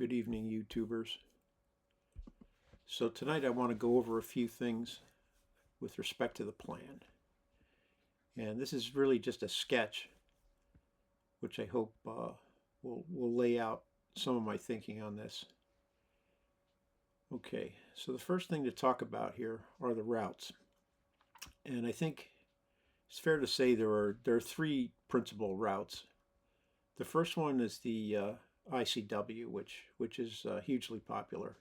Good evening, YouTubers. So tonight I want to go over a few things with respect to the plan. And this is really just a sketch, which I hope will lay out some of my thinking on this. Okay, so the first thing to talk about here are the routes. And I think it's fair to say there are three principal routes. The first one is the ICW, which is hugely popular.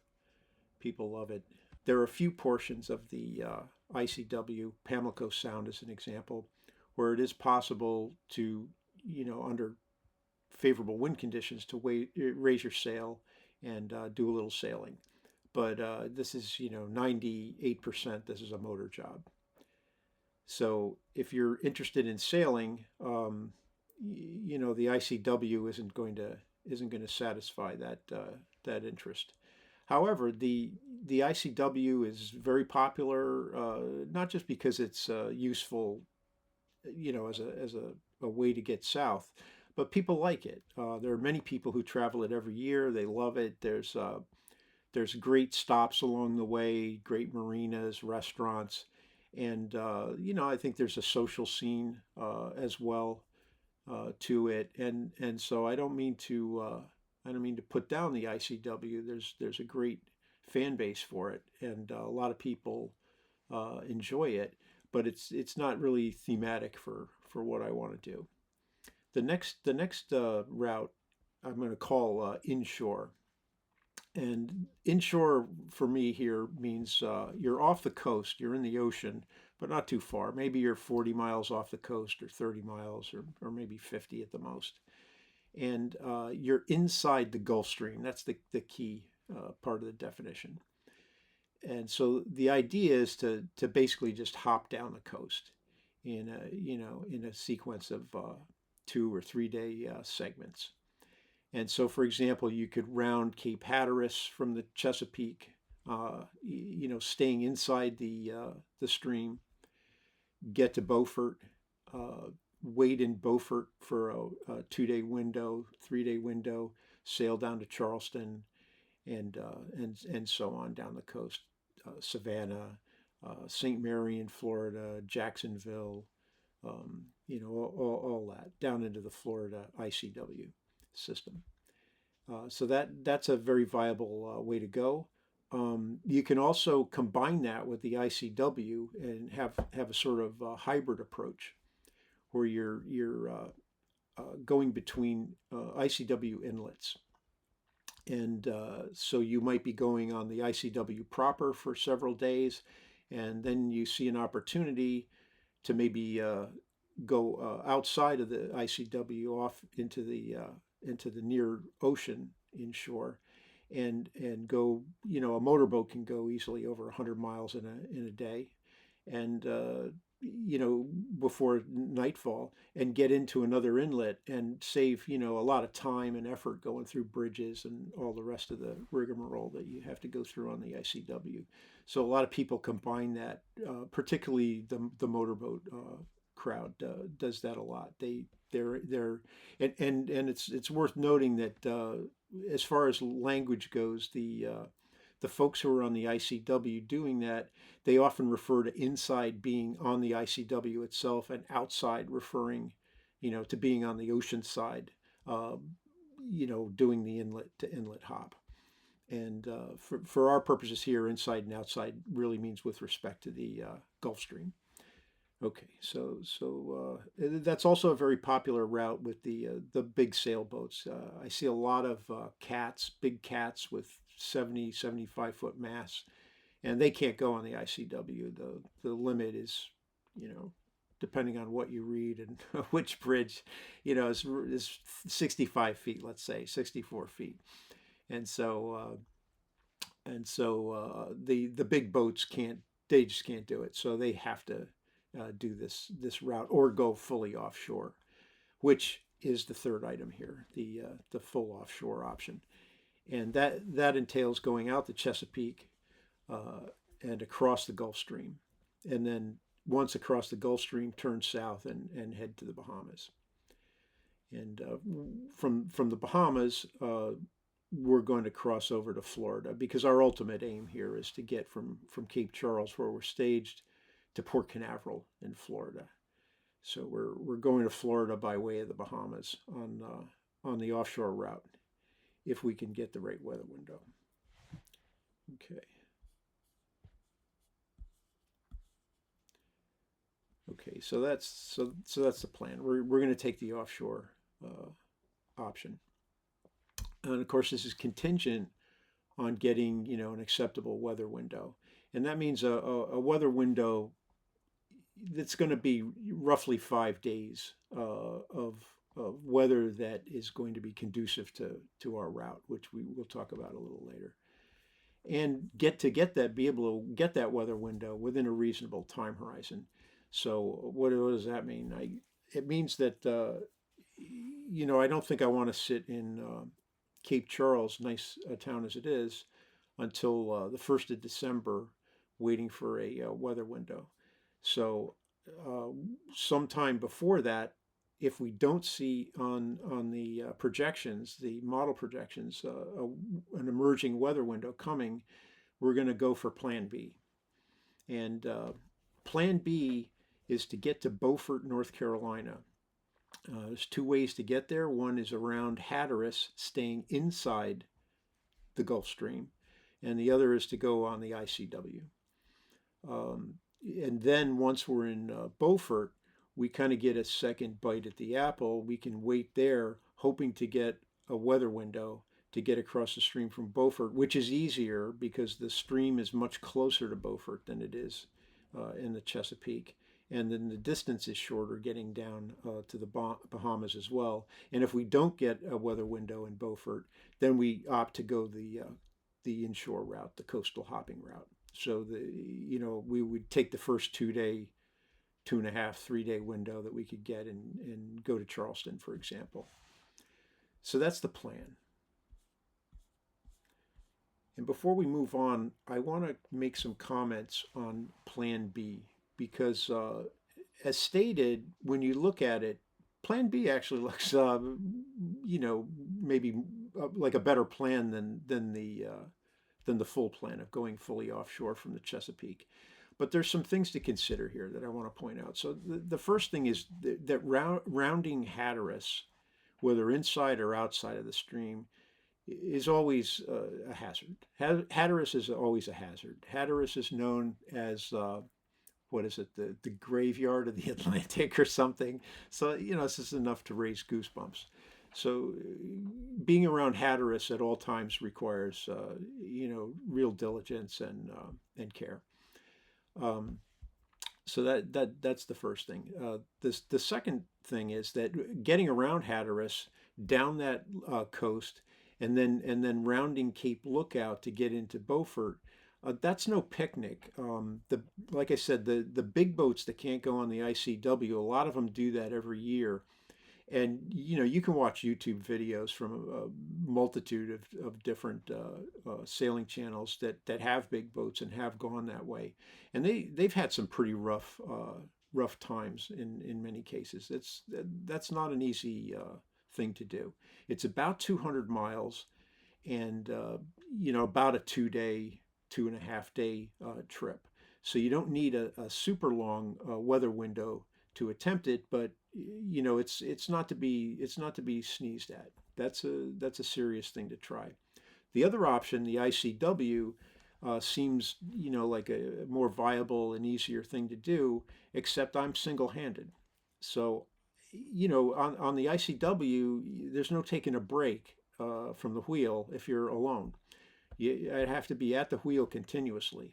People love it. There are a few portions of the ICW, Pamlico Sound as an example, where it is possible to, under favorable wind conditions, to raise your sail and do a little sailing. But this is, 98% this is a motor job. So if you're interested in sailing, the ICW isn't going to satisfy that interest. However, the ICW is very popular, not just because it's useful, as a way to get south, but people like it. There are many people who travel it every year. They love it. There's great stops along the way, great marinas, restaurants, and I think there's a social scene as well to it. And so I don't mean to put down the ICW. There's a great fan base for it, and a lot of people enjoy it. But it's not really thematic for what I want to do. The next route I'm going to call inshore, and inshore for me here means you're off the coast, you're in the ocean, but not too far. Maybe you're 40 miles off the coast, or 30 miles, or maybe 50 at the most, and you're inside the Gulf Stream. That's the key part of the definition. And so the idea is to basically just hop down the coast in a sequence of 2 or 3 day segments. And so, for example, you could round Cape Hatteras from the Chesapeake, staying inside the stream, get to Beaufort, uh, wait in Beaufort for a 2 day window, 3 day window, sail down to Charleston, and so on down the coast, Savannah, St. Mary in Florida, Jacksonville, all that down into the Florida ICW system. So that's a very viable way to go. You can also combine that with the ICW and have a sort of hybrid approach where you're going between ICW inlets. And so you might be going on the ICW proper for several days, and then you see an opportunity to maybe go outside of the ICW off into the near ocean inshore, and go. A motorboat can go easily over 100 miles in a day, and before nightfall, and get into another inlet and save a lot of time and effort going through bridges and all the rest of the rigmarole that you have to go through on the ICW. So a lot of people combine that, particularly the motorboat crowd does that a lot. They're and it's worth noting that as far as language goes, the folks who are on the ICW doing that, they often refer to inside being on the ICW itself, and outside referring, to being on the ocean side, uh, doing the inlet to inlet hop. And for our purposes here, inside and outside really means with respect to the Gulf Stream. Okay, so that's also a very popular route with the big sailboats. I see a lot of cats, big cats with 70, 75-foot masts, and they can't go on the ICW. The limit is, you know, depending on what you read and which bridge, is 65 feet, let's say 64 feet, and the big boats can't. They just can't do it. So they have to do this route or go fully offshore, which is the third item here, the full offshore option, and that entails going out the Chesapeake and across the Gulf Stream, and then once across the Gulf Stream, turn south and head to the Bahamas. And from the Bahamas, we're going to cross over to Florida because our ultimate aim here is to get from Cape Charles, where we're staged, to Port Canaveral in Florida. So we're going to Florida by way of the Bahamas on the offshore route if we can get the right weather window. Okay. Okay, so that's the plan. We're going to take the offshore option, and of course this is contingent on getting an acceptable weather window, and that means a weather window that's going to be roughly 5 days of weather that is going to be conducive to our route, which we will talk about a little later, and get that be able to get that weather window within a reasonable time horizon. So what does that mean? It means that I don't think I want to sit in Cape Charles, nice a town as it is, until the 1st of December, waiting for a weather window. So uh, sometime before that, if we don't see on the projections, the model projections, an emerging weather window coming, we're going to go for Plan B. And Plan B is to get to Beaufort, North Carolina. There's two ways to get there. One is around Hatteras, staying inside the Gulf Stream, and the other is to go on the ICW. And then once we're in Beaufort, we kind of get a second bite at the apple. We can wait there, hoping to get a weather window to get across the stream from Beaufort, which is easier because the stream is much closer to Beaufort than it is in the Chesapeake. And then the distance is shorter getting down to the Bahamas as well. And if we don't get a weather window in Beaufort, then we opt to go the inshore route, the coastal hopping route. So we would take the first 2 day, 2.5, 3 day window that we could get and go to Charleston, for example. So that's the plan. And before we move on, I want to make some comments on Plan B because, as stated, when you look at it, Plan B actually looks, maybe like a better plan than the full plan of going fully offshore from the Chesapeake. But there's some things to consider here that I want to point out. So the first thing is that rounding Hatteras, whether inside or outside of the stream, is always a hazard. Hatteras is always a hazard. Hatteras is known as what is it, the graveyard of the Atlantic or something. So this is enough to raise goosebumps. So being around Hatteras at all times requires real diligence and care. Um, so that's the first thing. The second thing is that getting around Hatteras down that coast and then rounding Cape Lookout to get into Beaufort, that's no picnic. Like I said, the big boats that can't go on the ICW, a lot of them do that every year, and you can watch YouTube videos from a multitude of different sailing channels that have big boats and have gone that way, and they've had some pretty rough times in many cases. That's not an easy thing to do. It's about 200 miles, and about a 2 day, 2.5 day trip. So you don't need a super long weather window to attempt it, but it's not to be sneezed at. That's a serious thing to try. The other option, the ICW, seems like a more viable and easier thing to do, except I'm single-handed. So on the ICW, there's no taking a break from the wheel if you're alone. I'd have to be at the wheel continuously.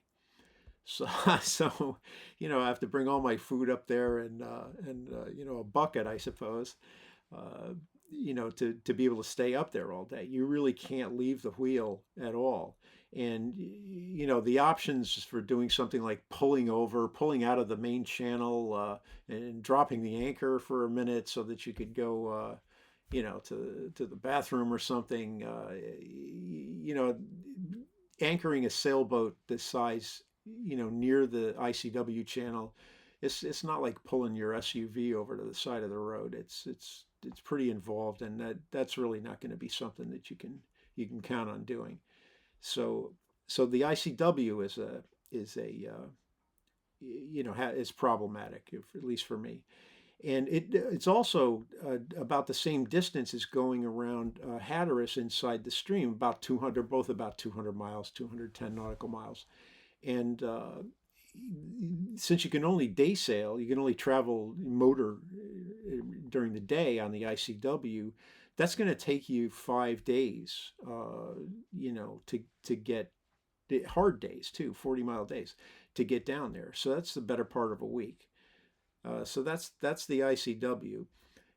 So, so I have to bring all my food up there and a bucket, I suppose, uh, to be able to stay up there all day. You really can't leave the wheel at all. And the options for doing something like pulling out of the main channel, and dropping the anchor for a minute so that you could go, to the bathroom or something. Anchoring a sailboat this size, near the ICW channel, it's not like pulling your SUV over to the side of the road. It's pretty involved, and that's really not going to be something that you can count on doing. So so the ICW is a is problematic, if, at least for me. And it's also about the same distance as going around Hatteras inside the stream, about 200. They're both about 200 miles, 210 nautical miles. And since you can only day sail, you can only travel motor during the day on the ICW. That's going to take you 5 days, to get hard days too, 40-mile days to get down there. So that's the better part of a week. So that's the ICW.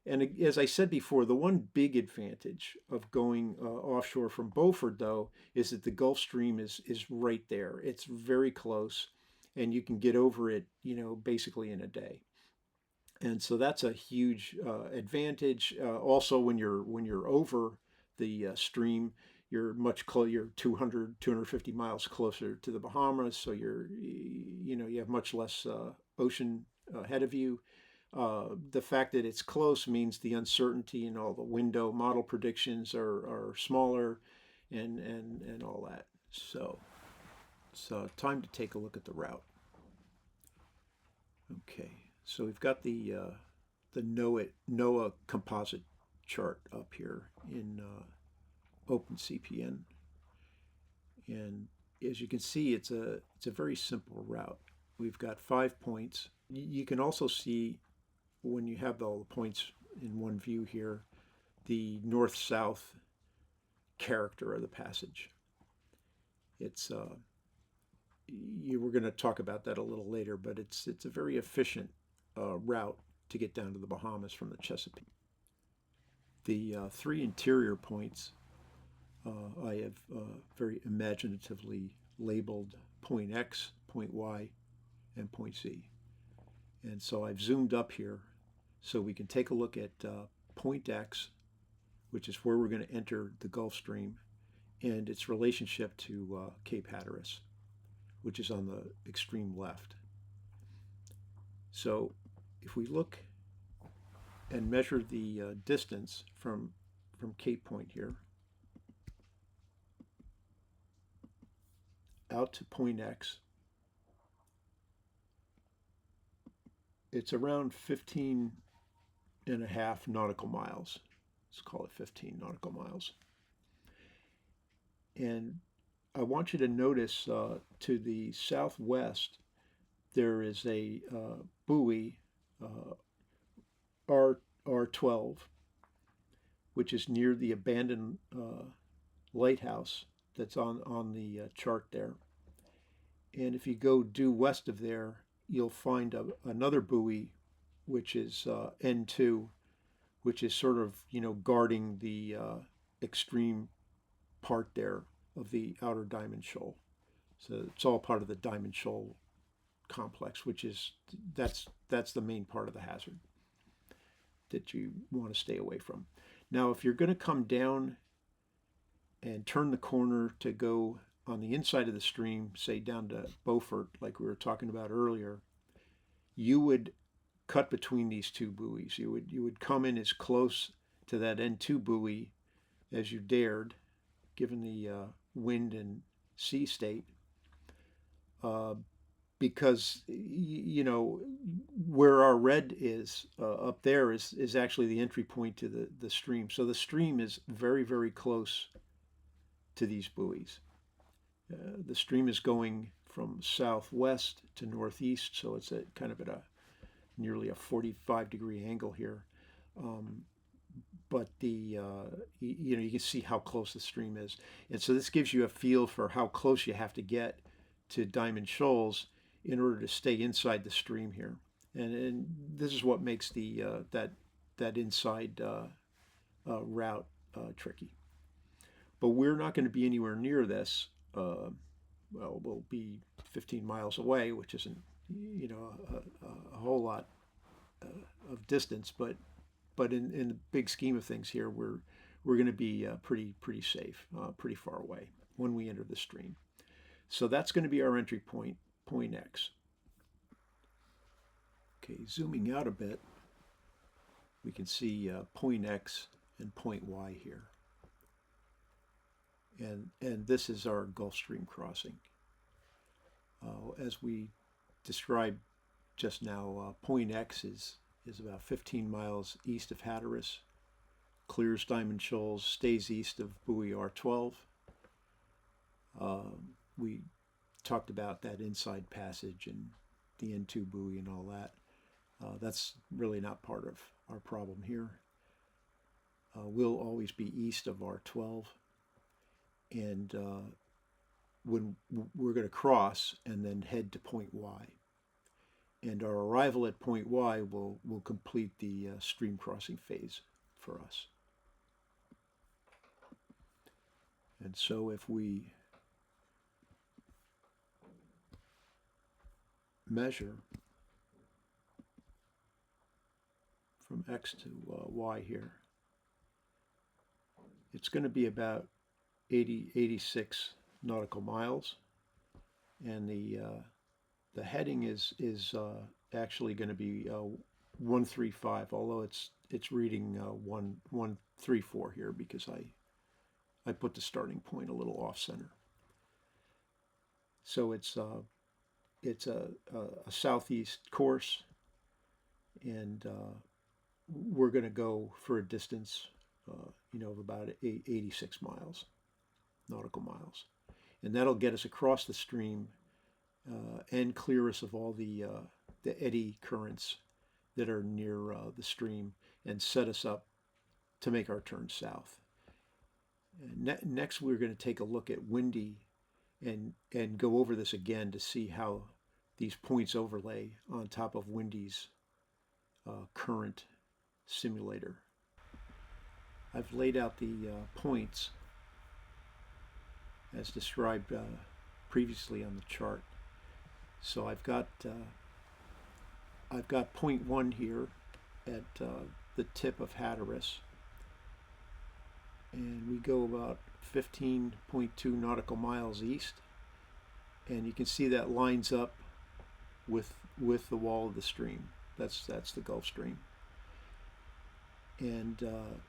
And as I said before, the one big advantage of going offshore from Beaufort, though, is that the Gulf Stream is right there. It's very close, and you can get over it, basically in a day. And so that's a huge advantage. Also, when you're over the stream, you're much closer. You're 200, 250 miles closer to the Bahamas, so you have much less ocean ahead of you. The fact that it's close means the uncertainty and all the window model predictions are smaller, and all that. So time to take a look at the route. Okay, so we've got the NOAA composite chart up here in OpenCPN, and as you can see, it's a very simple route. We've got 5 points. You can also see, when you have all the points in one view here, the north-south character of the passage. It's we're going to talk about that a little later, but it's a very efficient route to get down to the Bahamas from the Chesapeake. The three interior points I have very imaginatively labeled point X, point Y, and point Z. And so I've zoomed up here so we can take a look at point X, which is where we're going to enter the Gulf Stream, and its relationship to Cape Hatteras, which is on the extreme left. So if we look and measure the distance from Cape Point here out to point X, it's around 15 and a half nautical miles. Let's call it 15 nautical miles. And I want you to notice to the southwest, there is a buoy, R12, which is near the abandoned lighthouse that's on the chart there. And if you go due west of there, you'll find another buoy, which is N2, which is sort of, guarding the extreme part there of the outer Diamond Shoal. So it's all part of the Diamond Shoal complex, which is that's the main part of the hazard that you want to stay away from. Now, if you're going to come down and turn the corner to go on the inside of the stream, say down to Beaufort, like we were talking about earlier, you would cut between these two buoys. You would come in as close to that N2 buoy as you dared, given the wind and sea state, because where our red is up there is actually the entry point to the stream. So the stream is very, very close to these buoys. The stream is going from southwest to northeast, so it's kind of at nearly a 45-degree angle here. But you can see how close the stream is, and so this gives you a feel for how close you have to get to Diamond Shoals in order to stay inside the stream here. And this is what makes the that inside route tricky. But we're not going to be anywhere near this. We'll be 15 miles away, which isn't a whole lot of distance, but in the big scheme of things here, we're going to be pretty safe, pretty far away when we enter the stream. So that's going to be our entry point, point X. Okay, zooming out a bit, we can see point X and point Y here. and this is our Gulf Stream crossing. As we described just now, Point X is about 15 miles east of Hatteras, clears Diamond Shoals, stays east of buoy R12. We talked about that inside passage and the N2 buoy and all that. That's really not part of our problem here. We'll always be east of R12, and when we're going to cross and then head to Point Y. And our arrival at Point Y will complete the stream crossing phase for us. And so if we measure from X to Y here, it's going to be about 86 nautical miles, and the heading is actually going to be 135, although it's reading 134 here because I put the starting point a little off center. So it's a southeast course, and we're going to go for a distance, of about 86 miles, nautical miles, and that'll get us across the stream and clear us of all the eddy currents that are near the stream and set us up to make our turn south. And next, we're going to take a look at Windy and go over this again to see how these points overlay on top of Windy's current simulator. I've laid out the points as described previously on the chart. So I've got point 1 here at the tip of Hatteras, and we go about 15.2 nautical miles east, and you can see that lines up with the wall of the stream. That's the Gulf Stream. And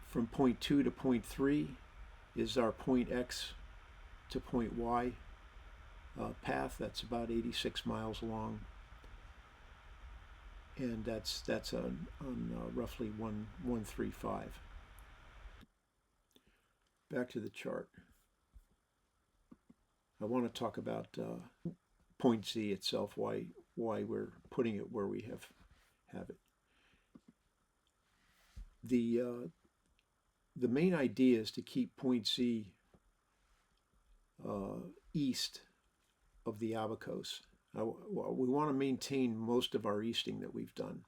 from point 2 to point 3 is our point X to point Y path. That's about 86 miles long, and that's on roughly 135. Back to the chart. I want to talk about point Z itself, why we're putting it where we have it. The main idea is to keep point Z east of the Abacos. We want to maintain most of our easting that we've done.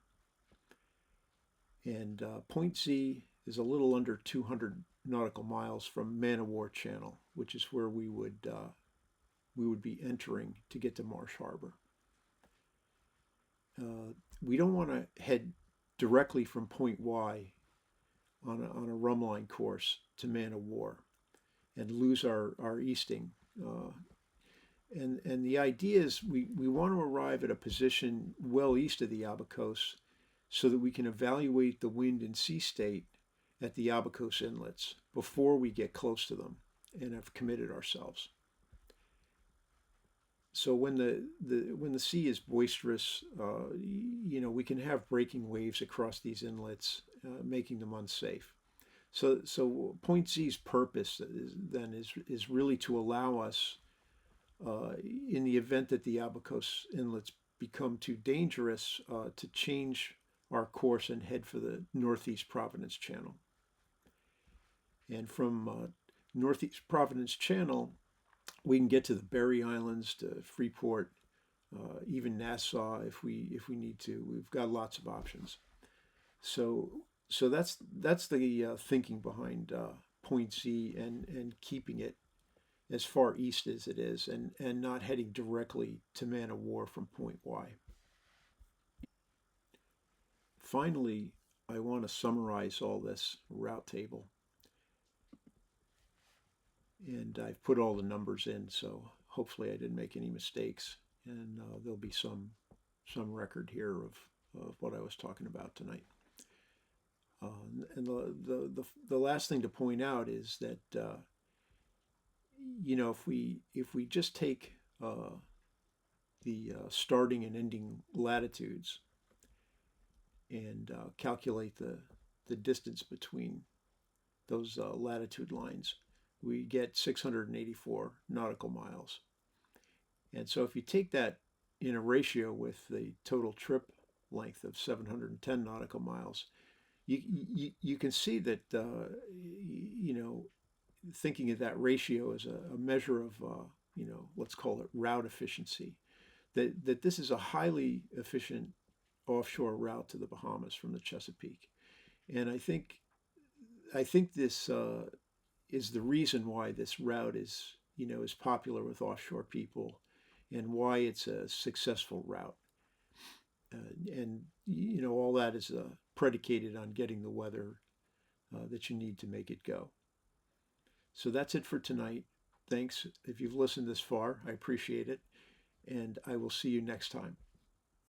And point Z is a little under 200 nautical miles from Man o' War Channel, which is where we would be entering to get to Marsh Harbor. We don't want to head directly from point Y on a rumline course to Man o' War and lose our easting. And the idea is we want to arrive at a position well east of the Abacos so that we can evaluate the wind and sea state at the Abacos inlets before we get close to them and have committed ourselves. So when the sea is boisterous, we can have breaking waves across these inlets, making them unsafe. So point Z's purpose is really to allow us, in the event that the Abacos inlets become too dangerous, to change our course and head for the Northeast Providence Channel. And from Northeast Providence Channel, we can get to the Berry Islands, to Freeport, even Nassau if we need to. We've got lots of options. So that's the thinking behind point Z and keeping it as far east as it is, and not heading directly to Man o' War from point Y. Finally, I want to summarize all this route table. And I've put all the numbers in, so hopefully I didn't make any mistakes, and there'll be some record here of what I was talking about tonight. And the last thing to point out is that if we just take the starting and ending latitudes and calculate the distance between those latitude lines, we get 684 nautical miles. And so if you take that in a ratio with the total trip length of 710 nautical miles, you can see that thinking of that ratio as a measure of let's call it route efficiency. That this is a highly efficient offshore route to the Bahamas from the Chesapeake, and I think this is the reason why this route is popular with offshore people, and why it's a successful route. And all that is predicated on getting the weather that you need to make it go. So that's it for tonight. Thanks if you've listened this far. I appreciate it, and I will see you next time.